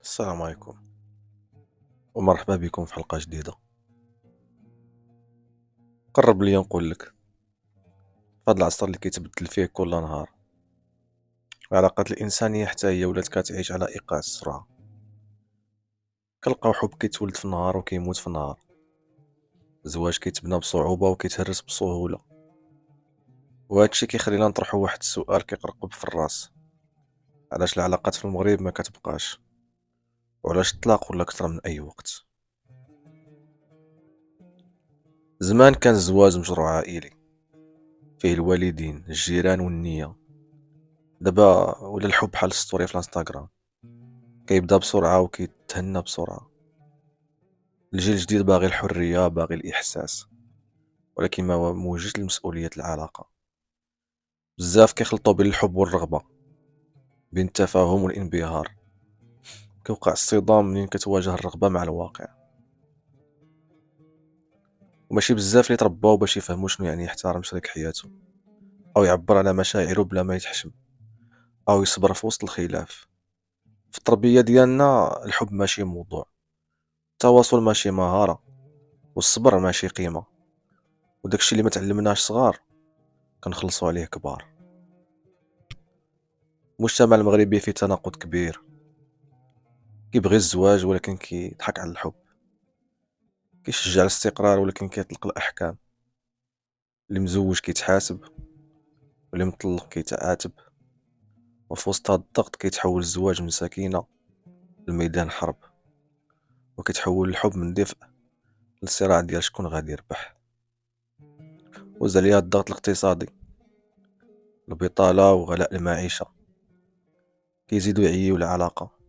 السلام عليكم ومرحبا بكم في حلقة جديدة. قرب لي نقول لك، في هذا العصر اللي كيتبدل فيه كل نهار العلاقات الإنسانية حتى هي ولات كتعيش على إيقاع السرعة. كنلقاو حب كيتولد في نهار وكيموت في نهار، زواج كيتبنى بصعوبة وكيتهرس بسهولة، وهذا الشيء كيخلينا نطرحو واحد السؤال كيقرقب في الراس: علاش العلاقات في المغرب ما كتبقاش؟ وعلاش الطلاق ولا أكثر من أي وقت؟ زمان كان الزواج مشروع عائلي فيه الوالدين الجيران والنية. دابا ولا الحب بحال الستوري في الانستغرام، كيبدا بسرعة وكيتهنى بسرعة. الجيل الجديد باغي الحرية، باغي الإحساس، ولكن ما موجدش المسؤولية العلاقة. بزاف كيخلطوا بين الحب والرغبة، بين التفاهم والانبهار. كيوقع الصدام منين كتواجه الرغبة مع الواقع. وماشي بزاف اللي ترباو باش يفهموا شنو يعني يحترم شريك حياته، أو يعبر على مشاعره بلا ما يتحشم، أو يصبر في وسط الخلاف. في التربية ديالنا الحب ماشي موضوع، التواصل ماشي مهارة، والصبر ماشي قيمة. وداكشي اللي ما تعلمناش صغار كنخلصوا عليه كبار. المجتمع المغربي فيه تناقض كبير، كيبغي الزواج ولكن كيضحك على الحب، كيشجع الاستقرار ولكن كيطلق الأحكام. اللي مزوج كيتحاسب، واللي مطلق كيتعاتب. وفي وسط هاد الضغط كيتحول الزواج من سكينة لميدان حرب، وكيتحول الحب من دفء للصراع ديال شكون غادي يربح. وزاد عليها الضغط الاقتصادي، البطالة وغلاء المعيشة كيزيدو يعييو العلاقة.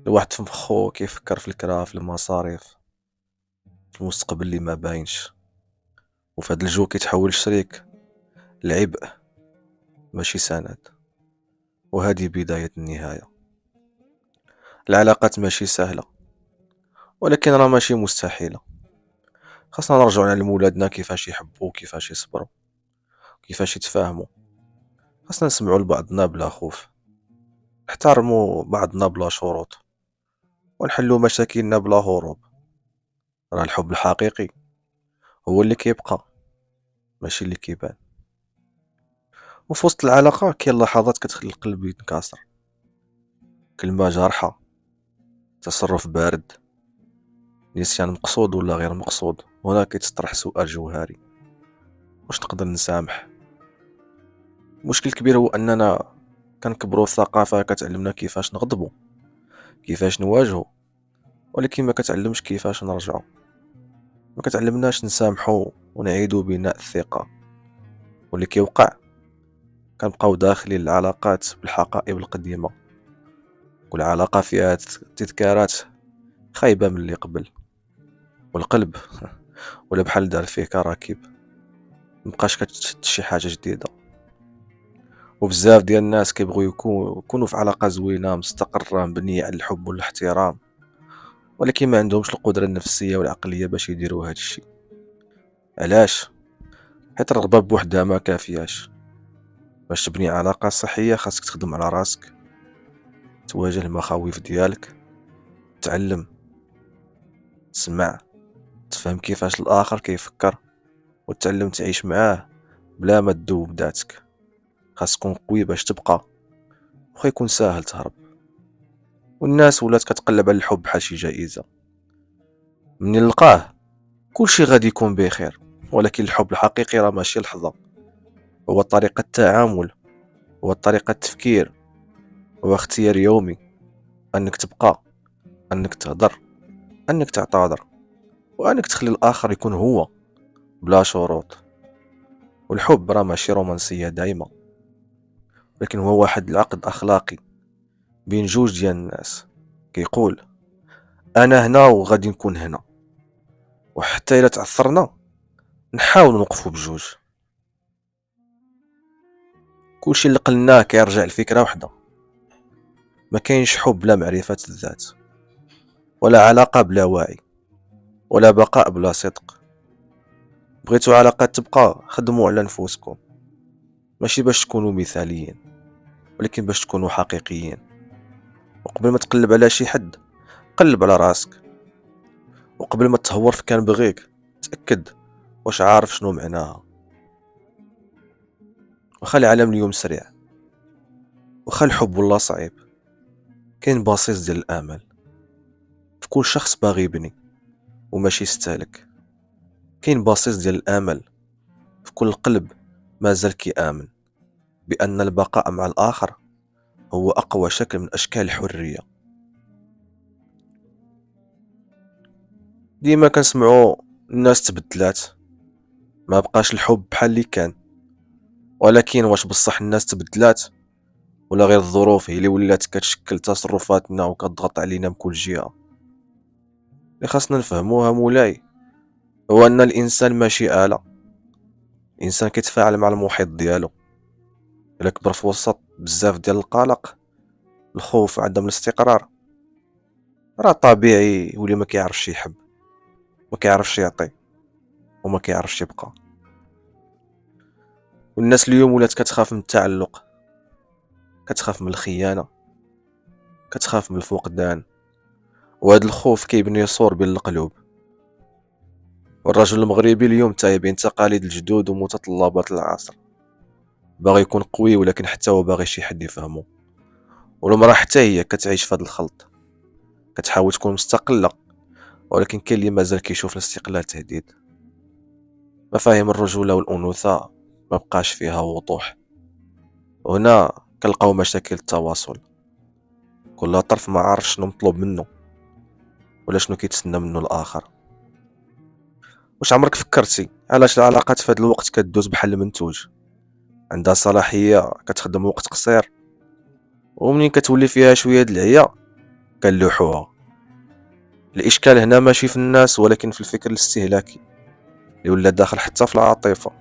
الواحد في مخو كيفكر في الكرا، في المصاريف، في المستقبل اللي ما باينش. وفي هاد الجو كيتحول الشريك لعبء ماشي سند. وهذه بداية النهاية. العلاقات ماشي سهلة، ولكن راه ماشي مستحيلة. خاصنا نرجعو نعلمو ولادنا كيفاش يحبوا، كيفاش يصبروا، كيفاش يتفاهموا. خاصنا نسمعوا لبعضنا بلا خوف، نحترموا بعضنا بلا شروط، ونحلوا مشاكلنا بلا هروب. راه الحب الحقيقي هو اللي كيبقى، ماشي اللي كيبان. وفي وسط العلاقة كاين لحظات كتخلي القلب يتكاسر، كلمة جارحة، تصرف بارد، نسيان مقصود ولا غير مقصود. هنا كيتطرح سؤال جوهري: واش نقدر نسامح؟ المشكل الكبير هو اننا كنكبروا في ثقافه كتعلمنا كيفاش نغضبوا، كيفاش نواجهوا، ولكن ما كتعلمش كيفاش نرجعوا. ما كتعلمناش نسامحوا ونعيدوا بناء الثقه. واللي كيوقع كنبقاو داخلين العلاقات بالحقائب القديمه، والعلاقه فيها تذكارات خايبه من اللي قبل. والقلب ولا بحال دار فيه كراكيب، مبقاش كتشد شي حاجه جديده. وبزاف ديال الناس كيبغيو يكونوا في علاقة زوينة مستقرة مبنية على الحب والاحترام، ولكن ما عندهمش القدرة النفسية والعقلية باش يديروا هاد الشيء. علاش؟ حيت الرغبة بوحدها ما كافياش. باش تبني علاقة صحية خاصك تخدم على راسك، تواجه المخاوف ديالك، تعلم، تسمع، تفهم كيفاش الآخر كيفكر، وتعلم تعيش معاه بلا ما تذوب ذاتك. خاص تكون قوي باش تبقى، وخا يكون ساهل تهرب. والناس ولات كتقلب على الحب بحال شي جائزة، منين نلقاه كلشي غادي يكون بخير. ولكن الحب الحقيقي راه ماشي لحظة، هو طريقة التعامل، هو طريقة التفكير، هو اختيار يومي. انك تبقى، انك تهضر، انك تعتذر، وانك تخلي الاخر يكون هو بلا شروط. والحب راه ماشي رومانسية دايما، لكن هو واحد العقد اخلاقي بين جوج ديال الناس. كيقول: انا هنا وغادي نكون هنا، وحتى الا تعثرنا نحاول نوقفوا بجوج. كلشي اللي قلناه كيرجع لفكرة وحدة: ما كاينش حب بلا معرفة الذات، ولا علاقة بلا وعي، ولا بقاء بلا صدق. بغيتو علاقات تبقى، خدموا على نفوسكم، ماشي باش تكونوا مثاليين، ولكن باش تكونوا حقيقيين. وقبل ما تقلب على شي حد قلب على راسك، وقبل ما تهور في كان بغيك تأكد واش عارف شنو معناها. واخا العالم اليوم سريع، واخا الحب والله صعيب، كاين بصيص ديال الامل في كل شخص باغي يبني وماشي يستهلك. كاين بصيص ديال الامل في كل قلب مازال كيآمن بأن البقاء مع الآخر هو أقوى شكل من أشكال الحرية. ديما كنسمعوا الناس تبدلات، ما بقاش الحب بحال اللي كان، ولكن واش بصح الناس تبدلات ولا غير الظروف هي اللي ولات كتشكل تصرفاتنا وكتضغط علينا من كل جهة؟ اللي خاصنا نفهموها مولاي هو أن الإنسان ماشي آلة. الإنسان كيتفاعل مع المحيط ديالو. إلا كبر في وسط بزاف ديال القلق، الخوف، عدم الاستقرار، راه طبيعي يولي ما كيعرفش يحب، ما كيعرفش يعطي، وما كيعرفش يبقى. والناس اليوم ولات كتخاف من التعلق، كتخاف من الخيانة، كتخاف من الفقدان، وهذا الخوف كيبني سور بين القلوب. والرجل المغربي اليوم تايه بين تقاليد الجدود ومتطلبات العصر، باغي يكون قوي ولكن حتى هو باغي شي حد يفهمه. والمرأة حتى هي كتعيش في هذا الخلط، كتحاول تكون مستقلة، ولكن كاين اللي مازال كيشوف الاستقلال تهديد. مفاهيم الرجولة والأنوثة ما بقاش فيها وضوح، وهنا كنلقاو مشاكل التواصل. كل طرف ما عارف شنو مطلوب منه ولا شنو كيتسنى منه الآخر. واش عمرك فكرتي علاش العلاقات في هذا الوقت كدوز بحال المنتوج؟ عندها صلاحية، كتخدم وقت قصير، ومنين كتولي فيها شوية د العيا كنلوحوها. الإشكال هنا ماشي في الناس ولكن في الفكر الاستهلاكي اللي ولا داخل حتى في العاطفة.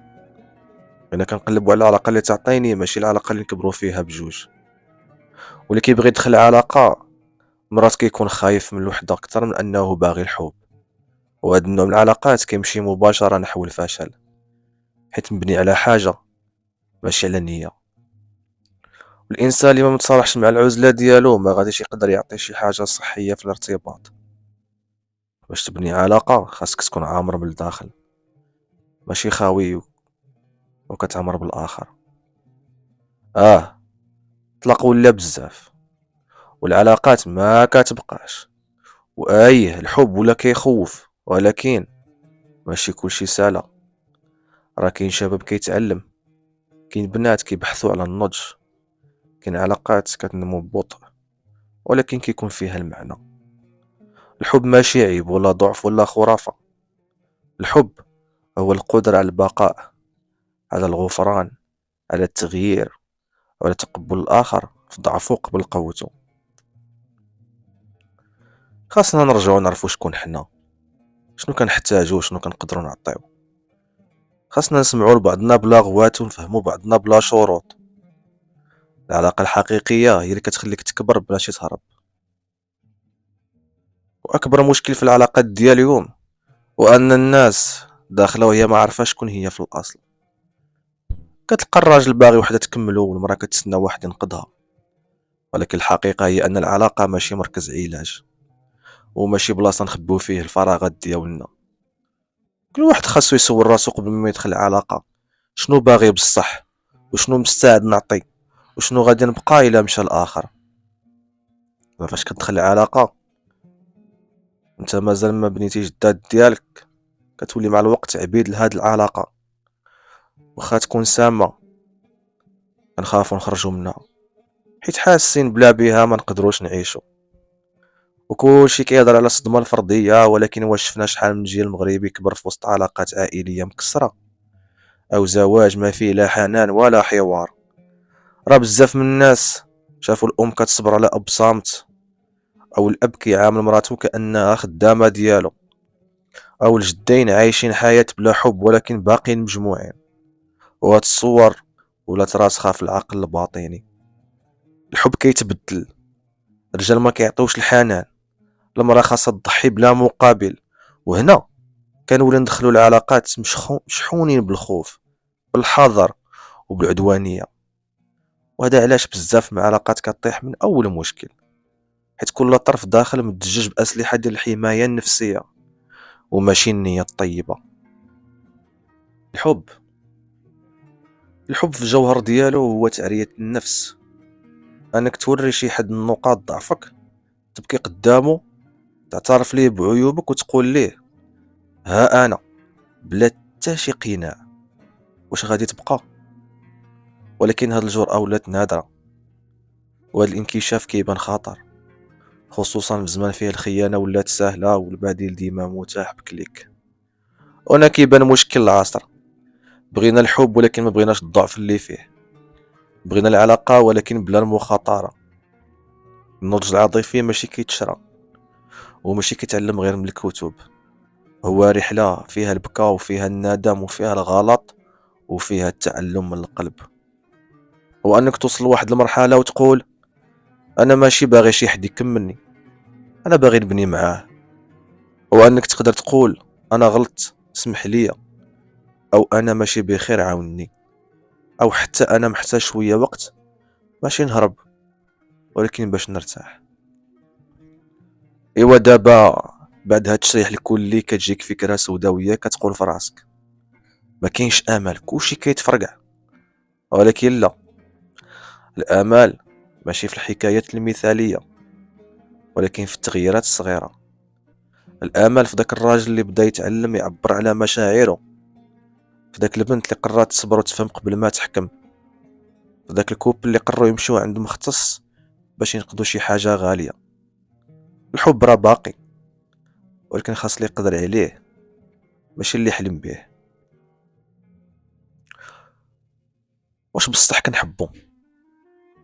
أنا كنقلبوا على العلاقة اللي تعطيني ماشي العلاقة اللي نكبروا فيها بجوج. واللي كيبغي يدخل علاقة مرات كيكون خايف من الوحدة أكثر من أنه باغي الحب، وهذا النوع من العلاقات كيمشي مباشرة نحو الفشل، حيت مبني على حاجة ماشي على نية. والإنسان اللي ما متصالحش مع العزلة ديالو ما غاديش يقدر يعطي شي حاجة صحية في الارتباط. باش تبني علاقة خاصك تكون عامر من الداخل، ماشي خاوي وكتعمر بالآخر. طلق ولا بزاف والعلاقات ما كتبقاش، الحب ولا كيخوف، ولكن ماشي كلشي سهلة. راه كاين شباب كيتعلم، كاين بنات كيبحثوا على النضج، كاين علاقات كتنمو ببطء ولكن كيكون فيها المعنى. الحب ماشي عيب ولا ضعف ولا خرافة. الحب هو القدرة على البقاء، على الغفران، على التغيير، وعلى تقبل الآخر في ضعفه قبل قوته. خاصنا نرجعو نعرفو شكون حنا، شنو كنحتاجو وشنو كنقدرو نعطيو. خاصنا نسمعو لبعضنا بلا غوات ونفهمو بعضنا بلا شروط. العلاقة الحقيقية هي اللي كتخليك تكبر بلاش تهرب. وأكبر مشكل في العلاقات ديال اليوم هو أن الناس داخلة وهي ما عارفة شكون هي في الأصل. كتلقى الراجل باغي وحدة تكملو والمرأة كتسنى واحد ينقذها، ولكن الحقيقة هي أن العلاقة ماشي مركز علاج، وماشي بلاصة نخبيو فيه الفراغات ديالنا. كل واحد خاصو يسول راسو قبل ما يدخل العلاقة شنو باغي بصح، وشنو مستعد نعطي، وشنو غادي نبقى إلا مشى الآخر. فاش كتدخل العلاقة انت مازال ما بنيتيش الذات ديالك، كتولي مع الوقت عبيد لهاد العلاقة. واخا تكون سامة كنخافو نخرجو منها، حيت حاسين بلا بيها ما نقدروش نعيشو. وكلشي كيهضر على الصدمة الفردية، ولكن واش شفنا شحال من جيل مغربي كبر في وسط علاقات عائلية مكسرة، أو زواج ما فيه لا حنان ولا حوار؟ راه بزاف من الناس شافوا الأم كتصبر على أب صامت، أو الأب كيعامل مراتو كأنها خدامة ديالو، أو الجدين عايشين حياة بلا حب ولكن باقين مجموعين. وهاد الصور ولات راسخة في العقل الباطني. الحب كيتبدل، الرجال ما كيعطيوش الحنان، المرأة خاصها تضحي بلا مقابل. وهنا كنولي ندخلو العلاقات مشحونين بالخوف، بالحذر، وبالعدوانية. وهذا علاش بزاف من العلاقات كطيح من أول مشكل. حيت كل طرف داخل مدجج بأسلحة ديال الحماية النفسية وماشي النية الطيبة. الحب الحب في الجوهر ديالو هو تعرية النفس، انك توري شي حد نقاط ضعفك، تبكي قدامه، تعترف ليه بعيوبك وتقول ليه ها انا، بلا حتى شي قناع. واش غادي تبقى؟ ولكن هاد الجرأة ولات نادرة، وهاد الانكشاف كيبان خطر، خصوصا في زمان فيه الخيانة ولات سهلة والبديل ديما متاح بكليك. هنا كيبان مشكل العصر، بغينا الحب ولكن ما بغيناش الضعف اللي فيه، بغينا العلاقة ولكن بلا المخاطرة. النضج العاطفي ماشي كيتشرى وماشي كيتعلم غير من الكتب، هو رحلة فيها البكا وفيها الندم وفيها الغلط وفيها التعلم من القلب. هو انك توصل لواحد المرحلة وتقول انا ماشي باغي شي حد يكملني، انا باغي نبني معاه. هو انك تقدر تقول انا غلطت سمح ليا، او انا ماشي بخير عاوني، او حتى انا محتاج شوية وقت، ماشي نهرب ولكن باش نرتاح. ايوا دابا بعد هاد التشريح الكلي كتجيك فكرة سوداوية كتقول في راسك ما كاينش امل، كلشي كيتفرقع. ولكن لا، الامال ماشي في الحكايات المثالية ولكن في التغييرات الصغيرة. الامل في داك الراجل اللي بدا يتعلم يعبر على مشاعره، في داك البنت اللي قررت تصبر وتفهم قبل ما تحكم، في داك الكوب اللي قرروا يمشيو عند مختص باش ينقذوا شي حاجة غالية. الحب راه باقي، ولكن خاص اللي يقدر عليه ماشي اللي يحلم به. واش بصح كنحبو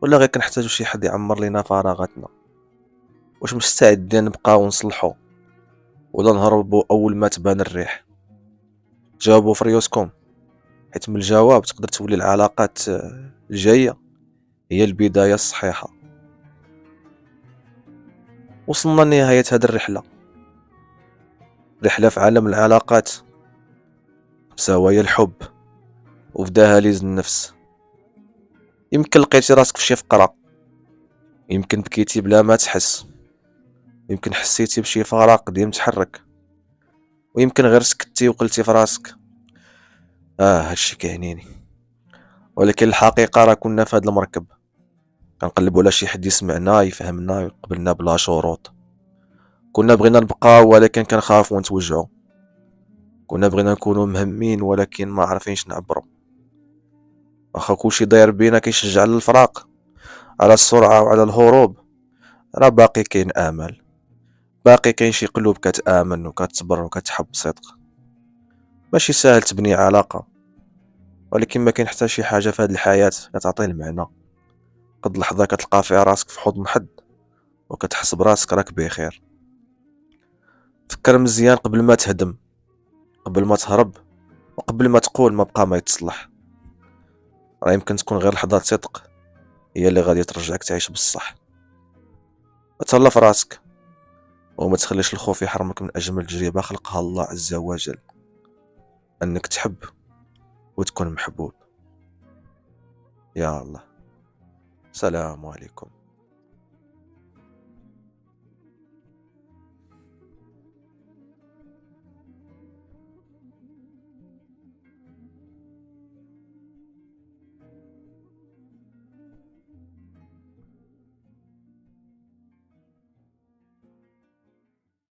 ولا غير كنحتاجو شي حد يعمر لينا فراغاتنا؟ واش مستعدين نبقاو نصلحو ولا نهربو اول ما تبان الريح؟ جاوبوا في ريوسكم، حيت من الجواب تقدر تولي العلاقات الجاية هي البداية الصحيحة. وصلنا لنهاية هذه الرحلة، رحلة في عالم العلاقات، زوايا الحب وفي دهاليز النفس. يمكن لقيتي راسك في شي فقرة، يمكن بكيتي بلا ما تحس، يمكن حسيتي بشي فراغ قديم تحرك، ويمكن غير سكتي وقلتي في راسك هادشي كيعنيني. ولكن الحقيقة راه كنا في هاد المركب كنقلبو على شي حد يسمعنا يفهمنا ويقبلنا بلا شروط. كنا بغينا نبقاو ولكن كنخافو نتوجعو، كنا بغينا نكونو مهمين ولكن ما عارفينش نعبرو. واخا كلشي داير بينا كيشجع على الفراق، على السرعة وعلى الهروب، راه باقي كاين امل، باقي كاين شي قلوب كتآمن وكتصبر وكتحب بصدق. ماشي ساهل تبني علاقة، ولكن ما كاين حتى شي حاجة في هاد الحياة كتعطي المعنى قد لحظة كتلقى فيها راسك في حضن حد وكتحس براسك راك بخير. فكر مزيان قبل ما تهدم، قبل ما تهرب، وقبل ما تقول ما بقى ما يتصلح. راه يمكن تكون غير لحظة صدق هي اللي غادي ترجعك تعيش بصح. تهلا في راسك وما تخليش الخوف يحرمك من اجمل تجربة خلقها الله عز وجل، انك تحب وتكون محبوب. يا الله، سلام عليكم.